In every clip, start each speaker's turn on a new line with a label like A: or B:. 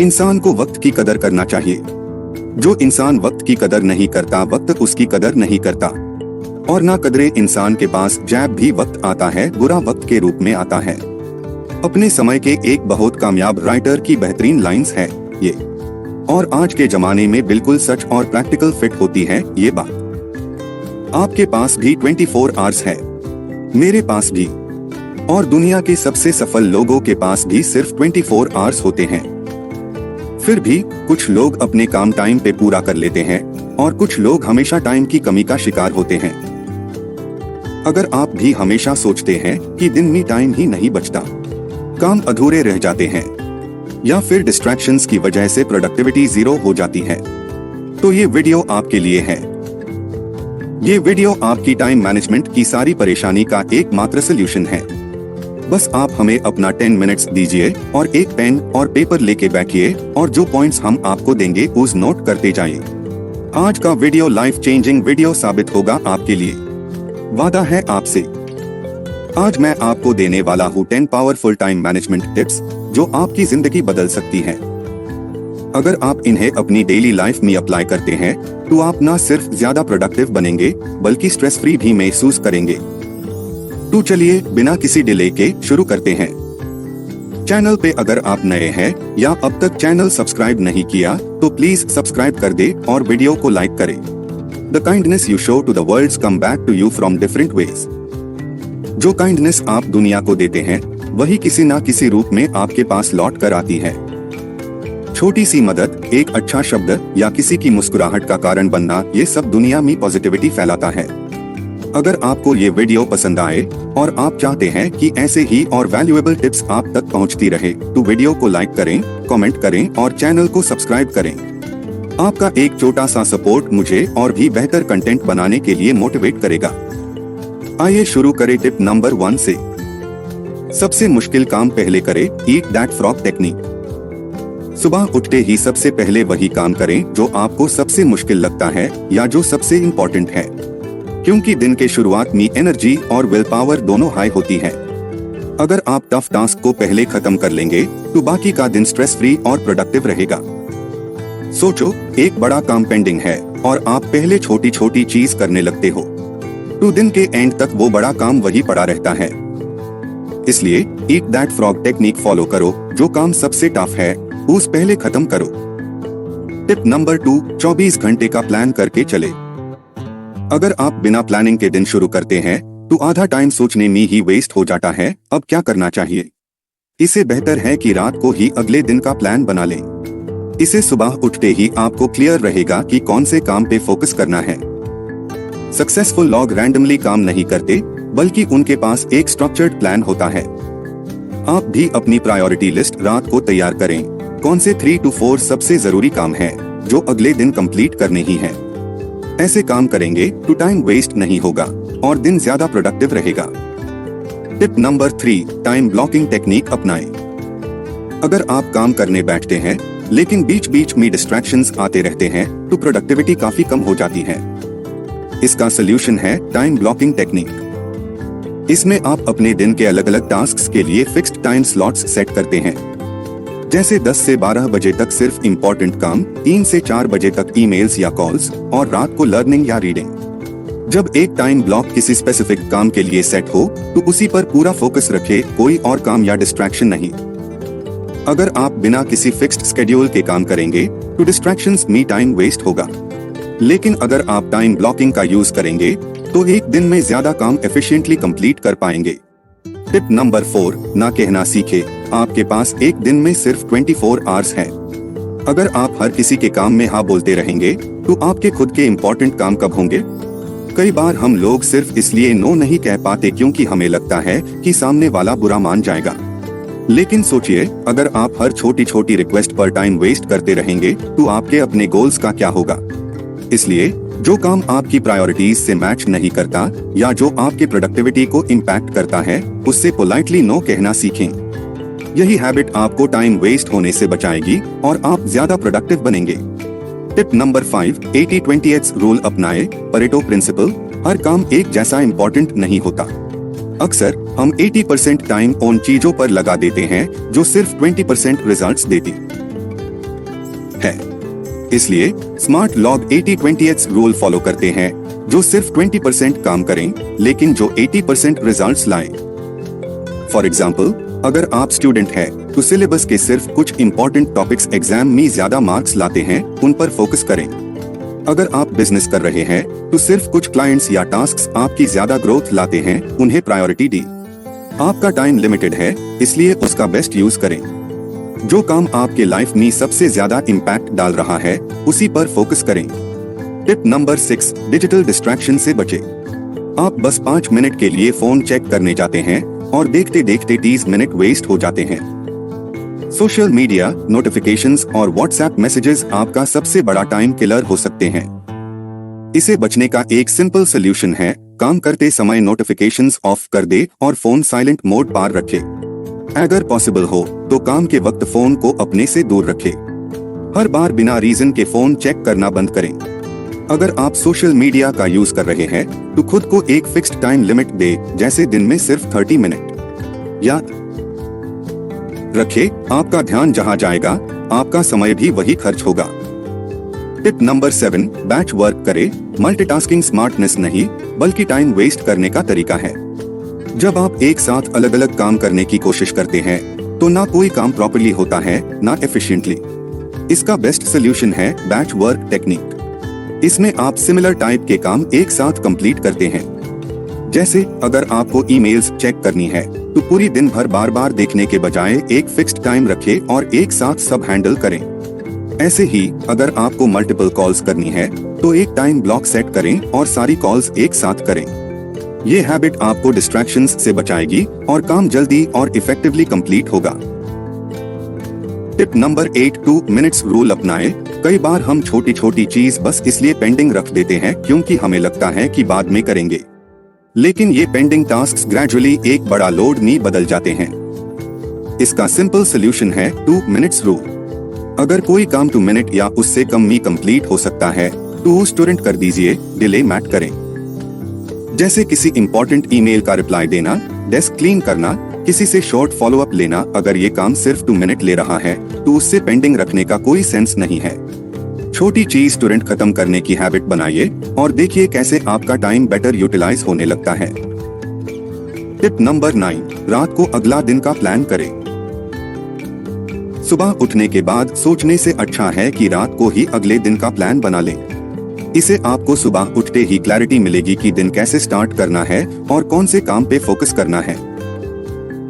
A: इंसान को वक्त की कदर करना चाहिए। जो इंसान वक्त की कदर नहीं करता, वक्त उसकी कदर नहीं करता। और ना कदरे इंसान के पास जब भी वक्त आता है, बुरा वक्त के रूप में आता है। अपने समय के एक बहुत कामयाब राइटर की बेहतरीन लाइंस है ये, और आज के जमाने में बिल्कुल सच और प्रैक्टिकल फिट होती है ये बात। आपके पास भी 24 आवर्स है, मेरे पास भी, और दुनिया के सबसे सफल लोगों के पास भी सिर्फ 24 आवर्स होते हैं। फिर भी कुछ लोग अपने काम टाइम पे पूरा कर लेते हैं और कुछ लोग हमेशा टाइम की कमी का शिकार होते हैं। अगर आप भी हमेशा सोचते हैं कि दिन में टाइम ही नहीं बचता, काम अधूरे रह जाते हैं, या फिर डिस्ट्रैक्शंस की वजह से प्रोडक्टिविटी जीरो हो जाती है, तो ये वीडियो आपके लिए है। ये वीडियो आपकी टाइम मैनेजमेंट की सारी परेशानी का एकमात्र सलूशन है। बस आप हमें अपना 10 मिनट्स दीजिए और एक पेन और पेपर लेके बैठिए और जो पॉइंट्स हम आपको देंगे उस नोट करते जाइए। आज का वीडियो लाइफ चेंजिंग वीडियो साबित होगा आपके लिए, वादा है आपसे। आज मैं आपको देने वाला हूँ 10 पावरफुल टाइम मैनेजमेंट टिप्स जो आपकी जिंदगी बदल सकती हैं। अगर आप इन्हें अपनी डेली लाइफ में अप्लाई करते हैं तो आप न सिर्फ ज्यादा प्रोडक्टिव बनेंगे बल्कि स्ट्रेस फ्री भी महसूस करेंगे। तो चलिए बिना किसी डिले के शुरू करते हैं। चैनल पे अगर आप नए हैं या अब तक चैनल सब्सक्राइब नहीं किया तो प्लीज सब्सक्राइब कर दे और वीडियो को लाइक करें। The kindness you show to the world come back to you from different ways. जो काइंडनेस आप दुनिया को देते हैं वही किसी ना किसी रूप में आपके पास लौट कर आती है। छोटी सी मदद, एक अच्छा शब्द या किसी की मुस्कुराहट का कारण बनना, ये सब दुनिया में पॉजिटिविटी फैलाता है। अगर आपको ये वीडियो पसंद आए और आप चाहते हैं कि ऐसे ही और वैल्यूएबल टिप्स आप तक पहुंचती रहे तो वीडियो को लाइक करें, कमेंट करें और चैनल को सब्सक्राइब करें। आपका एक छोटा सा सपोर्ट मुझे और भी बेहतर कंटेंट बनाने के लिए मोटिवेट करेगा। आइए शुरू करें टिप नंबर 1 से। सबसे मुश्किल काम पहले करें, ईट दैट फ्रॉग टेक्निक। सुबह उठते ही सबसे पहले वही काम करें जो आपको सबसे मुश्किल लगता है या जो सबसे इम्पोर्टेंट है, क्योंकि दिन के शुरुआत में एनर्जी और विल पावर दोनों हाई होती है। अगर आप टफ टास्क को पहले खत्म कर लेंगे तो बाकी का दिन स्ट्रेस फ्री और प्रोडक्टिव रहेगा। सोचो, एक बड़ा काम पेंडिंग है और आप पहले छोटी छोटी चीज करने लगते हो तो दिन के एंड तक वो बड़ा काम वही पड़ा रहता है। इसलिए eat that frog technique follow करो। जो काम सबसे टफ है उस पहले खत्म करो। टिप नंबर 2, 24 घंटे का प्लान करके चले। अगर आप बिना प्लानिंग के दिन शुरू करते हैं तो आधा टाइम सोचने में ही वेस्ट हो जाता है अब क्या करना चाहिए। इससे बेहतर है कि रात को ही अगले दिन का प्लान बना लें। इसे सुबह उठते ही आपको क्लियर रहेगा कि कौन से काम पे फोकस करना है। सक्सेसफुल लोग रैंडमली काम नहीं करते बल्कि उनके पास एक स्ट्रक्चर्ड प्लान होता है। आप भी अपनी प्रायोरिटी लिस्ट रात को तैयार करें। कौन से 3 to 4 सबसे जरूरी काम है जो अगले दिन कंप्लीट करने ही है। ऐसे काम करेंगे तो टाइम वेस्ट नहीं होगा और दिन ज्यादा प्रोडक्टिव रहेगा। Tip number 3, time blocking technique अपनाएं। अगर आप काम करने बैठते हैं लेकिन बीच बीच में डिस्ट्रैक्शंस आते रहते हैं तो प्रोडक्टिविटी काफी कम हो जाती है। इसका सलूशन है टाइम ब्लॉकिंग टेक्निक। इसमें आप अपने दिन के अलग अलग टास्क्स के लिए फिक्स्ड टाइम स्लॉट्स सेट करते हैं। जैसे 10 से 12 बजे तक सिर्फ इम्पोर्टेंट काम, 3 से 4 बजे तक ईमेल्स या कॉल्स, और रात को लर्निंग या रीडिंग। जब एक टाइम ब्लॉक किसी स्पेसिफिक काम के लिए सेट हो तो उसी पर पूरा फोकस रखे, कोई और काम या डिस्ट्रैक्शन नहीं। अगर आप बिना किसी फिक्स्ड स्केड्यूल के काम करेंगे तो डिस्ट्रैक्शंस में टाइम वेस्ट होगा। लेकिन अगर आप टाइम ब्लॉकिंग का यूज करेंगे तो एक दिन में ज्यादा काम एफिशिएंटली कंप्लीट कर पाएंगे। टिप नंबर 4, ना कहना सीखे। आपके पास एक दिन में सिर्फ 24 आवर्स है। अगर आप हर किसी के काम में हाँ बोलते रहेंगे तो आपके खुद के इम्पोर्टेंट काम कब होंगे। कई बार हम लोग सिर्फ इसलिए नो नहीं कह पाते क्योंकि हमें लगता है कि सामने वाला बुरा मान जाएगा। लेकिन सोचिए, अगर आप हर छोटी छोटी रिक्वेस्ट पर टाइम वेस्ट करते रहेंगे तो आपके अपने गोल्स का क्या होगा। इसलिए जो काम आपकी प्रायोरिटीज से मैच नहीं करता या जो आपके प्रोडक्टिविटी को इम्पैक्ट करता है उससे पोलाइटली नो कहना सीखें। यही हैबिट आपको टाइम वेस्ट होने से बचाएगी और आप ज्यादा प्रोडक्टिव बनेंगे। टिप नंबर 5, 80-20 रूल अपनाएं। Pareto principle. हर काम एक जैसा इम्पोर्टेंट नहीं होता। अक्सर हम 80% टाइम उन चीजों पर लगा देते हैं जो सिर्फ 20% रिजल्ट्स देती। इसलिए स्मार्ट लॉग 80-20 रूल फॉलो करते हैं, जो सिर्फ 20% काम करें लेकिन जो 80% रिजल्ट्स लाएं। फॉर एग्जाम्पल, अगर आप स्टूडेंट हैं तो सिलेबस के सिर्फ कुछ इंपॉर्टेंट टॉपिक्स एग्जाम में ज्यादा मार्क्स लाते हैं, उन पर फोकस करें। अगर आप बिजनेस कर रहे हैं तो सिर्फ कुछ क्लाइंट्स या टास्क्स आपकी ज्यादा ग्रोथ लाते हैं, उन्हें प्रायोरिटी दी। आपका टाइम लिमिटेड है, इसलिए उसका बेस्ट यूज करें। जो काम आपके लाइफ में सबसे ज्यादा इम्पैक्ट डाल रहा है, उसी पर फोकस करें। टिप नंबर 6, डिजिटल डिस्ट्रैक्शन से बचें। आप बस 5 मिनट के लिए फोन चेक करने जाते हैं और देखते देखते 30 मिनट वेस्ट हो जाते हैं। सोशल मीडिया, नोटिफिकेशंस और व्हाट्सएप मैसेजेस आपका सबसे बड़ा टाइम किलर हो सकते हैं। इसे बचने का एक सिंपल सोल्यूशन है, काम करते समय नोटिफिकेशंस ऑफ कर दे और फोन साइलेंट मोड पर रखे। अगर पॉसिबल हो तो काम के वक्त फोन को अपने से दूर रखे। हर बार बिना रीजन के फोन चेक करना बंद करें। अगर आप सोशल मीडिया का यूज कर रहे हैं तो खुद को एक फिक्स्ड टाइम लिमिट दे, जैसे दिन में सिर्फ 30 मिनट। याद रखें, आपका ध्यान जहां जाएगा, आपका समय भी वही खर्च होगा। टिप नंबर 7, बैच वर्क करें। मल्टीटास्किंग स्मार्टनेस नहीं, बल्कि टाइम वेस्ट करने का तरीका है। जब आप एक साथ अलग अलग काम करने की कोशिश करते हैं तो ना कोई काम प्रॉपर्ली होता है, ना एफिशिएंटली। इसका बेस्ट सोल्यूशन है बैच वर्क टेक्निक। इसमें आप सिमिलर टाइप के काम एक साथ कंप्लीट करते हैं। जैसे अगर आपको ईमेल्स चेक करनी है तो पूरी दिन भर बार बार देखने के बजाय एक फिक्स्ड टाइम रखें और एक साथ सब हैंडल करें। ऐसे ही अगर आपको मल्टीपल कॉल्स करनी है तो एक टाइम ब्लॉक सेट करें और सारी कॉल्स एक साथ करें। ये हैबिट आपको डिस्ट्रैक्शंस से बचाएगी और काम जल्दी और इफेक्टिवली कंप्लीट होगा। टिप नंबर 8, 2 मिनट्स रूल अपनाएं। कई बार हम छोटी छोटी चीज बस इसलिए पेंडिंग रख देते हैं क्योंकि हमें लगता है कि बाद में करेंगे, लेकिन ये पेंडिंग टास्क्स ग्रेजुअली एक बड़ा लोड में बदल जाते हैं। इसका सिंपल सोल्यूशन है 2 मिनट्स रूल। अगर कोई काम 2 मिनट या उससे कम में कंप्लीट हो सकता है तो उस तुरंत कर दीजिए, डिले मत करें। जैसे किसी इंपॉर्टेंट ईमेल का रिप्लाई देना, डेस्क क्लीन करना, किसी से शॉर्ट फॉलो अप लेना। अगर ये काम सिर्फ 2 मिनट ले रहा है तो उससे पेंडिंग रखने का कोई सेंस नहीं है। छोटी चीज तुरंत खत्म करने की हैबिट बनाइए और देखिए कैसे आपका टाइम बेटर यूटिलाइज होने लगता है। टिप नंबर 9, रात को अगला दिन का प्लान करें। सुबह उठने के बाद सोचने से अच्छा है कि रात को ही अगले दिन का प्लान बना लें। इसे आपको सुबह उठते ही क्लैरिटी मिलेगी कि दिन कैसे स्टार्ट करना है और कौन से काम पे फोकस करना है।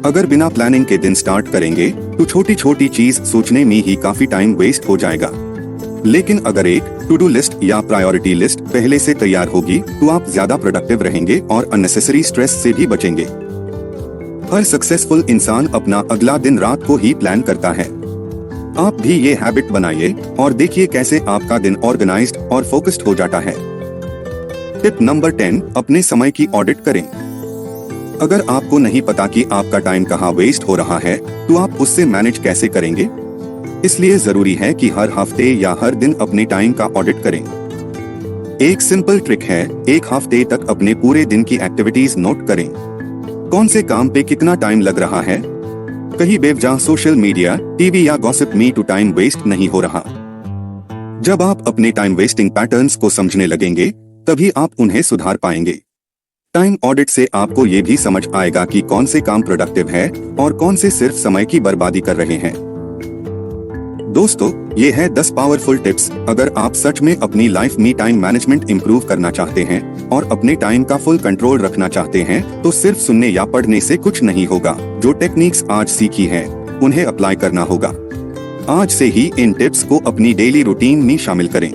A: अगर बिना प्लानिंग के दिन स्टार्ट करेंगे तो छोटी छोटी चीज सोचने में ही काफी टाइम वेस्ट हो जाएगा। लेकिन अगर एक टू डू लिस्ट या प्रायोरिटी लिस्ट पहले से तैयार होगी तो आप ज्यादा प्रोडक्टिव रहेंगे और अननेसेसरी स्ट्रेस से भी बचेंगे। हर सक्सेसफुल इंसान अपना अगला दिन रात को ही प्लान करता है। आप भी ये हैबिट बनाइए और देखिए कैसे आपका दिन ऑर्गेनाइज्ड और फोकस्ड हो जाता है। टिप नंबर 10, अपने समय की ऑडिट करें। अगर आपको नहीं पता कि आपका टाइम कहाँ वेस्ट हो रहा है तो आप उससे मैनेज कैसे करेंगे? इसलिए जरूरी है कि हर हफ्ते या हर दिन अपने टाइम का ऑडिट करें। एक सिंपल ट्रिक है, एक हफ्ते तक अपने पूरे दिन की एक्टिविटीज नोट करें। कौन से काम पे कितना टाइम लग रहा है, कहीं बेवजह सोशल मीडिया, टीवी या गॉसिप में टू टाइम वेस्ट नहीं हो रहा। जब आप अपने टाइम वेस्टिंग पैटर्न्स को समझने लगेंगे तभी आप उन्हें सुधार पाएंगे। टाइम ऑडिट से आपको ये भी समझ आएगा कि कौन से काम प्रोडक्टिव है और कौन से सिर्फ समय की बर्बादी कर रहे हैं। दोस्तों, ये है 10 पावरफुल टिप्स। अगर आप सच में अपनी लाइफ में टाइम मैनेजमेंट इंप्रूव करना चाहते हैं और अपने टाइम का फुल कंट्रोल रखना चाहते हैं तो सिर्फ सुनने या पढ़ने से कुछ नहीं होगा। जो टेक्निक्स आज सीखी हैं, उन्हें अप्लाई करना होगा। आज से ही इन टिप्स को अपनी डेली रूटीन में शामिल करें।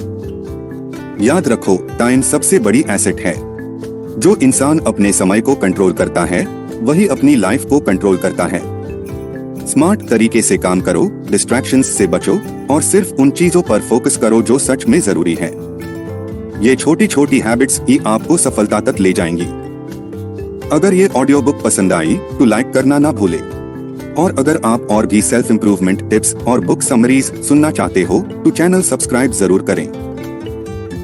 A: याद रखो, टाइम सबसे बड़ी एसेट है। जो इंसान अपने समय को कंट्रोल करता है वही अपनी लाइफ को कंट्रोल करता है। स्मार्ट तरीके से काम करो, डिस्ट्रैक्शंस से बचो और सिर्फ उन चीजों पर फोकस करो जो सच में जरूरी है। ये छोटी छोटी हैबिट्स ही आपको सफलता तक ले जाएंगी। अगर ये ऑडियो बुक पसंद आई तो लाइक करना ना भूले। और अगर आप और भी सेल्फ इंप्रूवमेंट टिप्स और बुक समरीज सुनना चाहते हो तो चैनल सब्सक्राइब जरूर करें।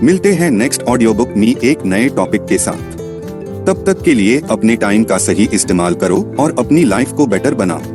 A: मिलते हैं नेक्स्ट ऑडियो बुक में एक नए टॉपिक के साथ। तब तक के लिए अपने टाइम का सही इस्तेमाल करो और अपनी लाइफ को बेटर बनाओ।